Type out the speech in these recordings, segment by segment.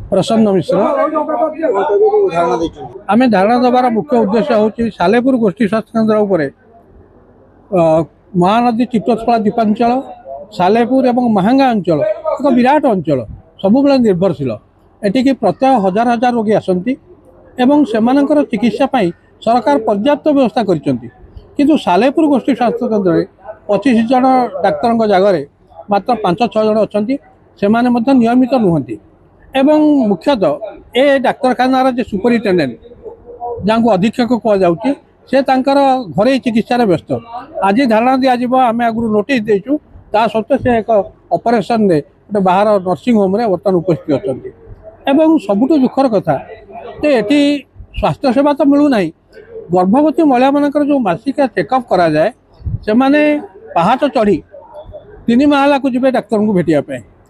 प्रसन्न मिश्र आम धारणा देवार मुख्य उद्देश्य हूँ सालेपुर गोष्ठी स्वास्थ्य केन्द्र उपर महानदी चित्तोत्पला द्वीपांचल सालेपुर और महांगा अंचल एक विराट अंचल सब निर्भरशील एटिकी प्रत्येक हजार हजार रोगी आसती एवं सेमानंकर चिकित्सा पाई सरकार पर्याप्त व्यवस्था किंतु सालेपुर गोष्ठी स्वास्थ्य केन्द्र में 25 जन डाक्तर जगह मात्र 5-6 जन अच्छा से नियमित नुहति एवं मुख्यतः ए डाक्तखानार जो सुपरिटेडेट जहाँ को अधीक्षक कहुच्छे से घरे चिकित्सार व्यस्त आज धारणा दिज्व आम आगु नोटिस देचु ता सत्वे से एक ऑपरेशन रे गोटे बाहर नर्सिंग होम रे बर्तमान उपस्थित अच्छा एवं सबुठ दुखर कथा ये स्वास्थ्य सेवा तो मिलूना गर्भवती महिला मानकर जो मासिका चेकअप करा जाए से माने पहाच चढ़ी 3 महला को जी डाक्तर को भेटिया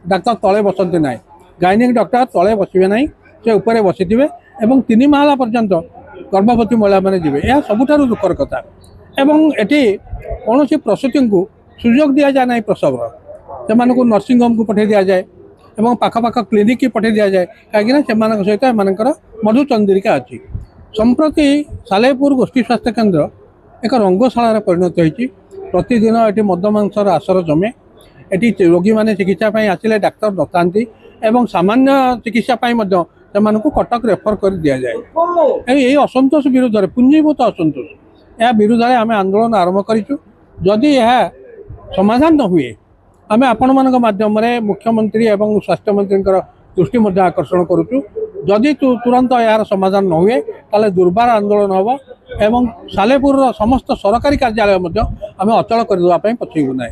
डाक्तर तले बसते ना गायनिक डॉक्टर तले बसवे ना से ऊपर बसी थे 3 महला पर्यंत गर्भवती महिला मैंने जी यह सबुठ दुखर कथा एवं एटी कौन प्रसूति को सुजोग दि जाए ना प्रसवर से नर्सिंग होम को पठे दि जाए और पाखपाख क्लिनिक की पठे दि जाए कहीं सहित एम मधुचंद्रिका अच्छी संप्रति सालेपुर गोष्ठी स्वास्थ्य केन्द्र एक रंगशाला परिणत होती प्रतिदिन ये मदमांसर आसर जमे ये रोगी मैंने चिकित्सा आसिले डाक्तर नथा एवं सामान्य चिकित्सा से कटक रेफर कर दि जाए यही असंतोष विरुद्ध में पुंजीभूत असंतोष या विरुद्ध में आम आंदोलन आरंभ करूँ जदि यह समाधान न हुए आम आपण माध्यम मुख्यमंत्री एवं स्वास्थ्य मंत्री दृष्टि आकर्षण करुचु जदि तुरंत यार समाधान न हुए ताले दुर्बार आंदोलन हम एवं सालेपुर समस्त सरकारी कार्यालय आम अचल करदेवाई पछेबू ना।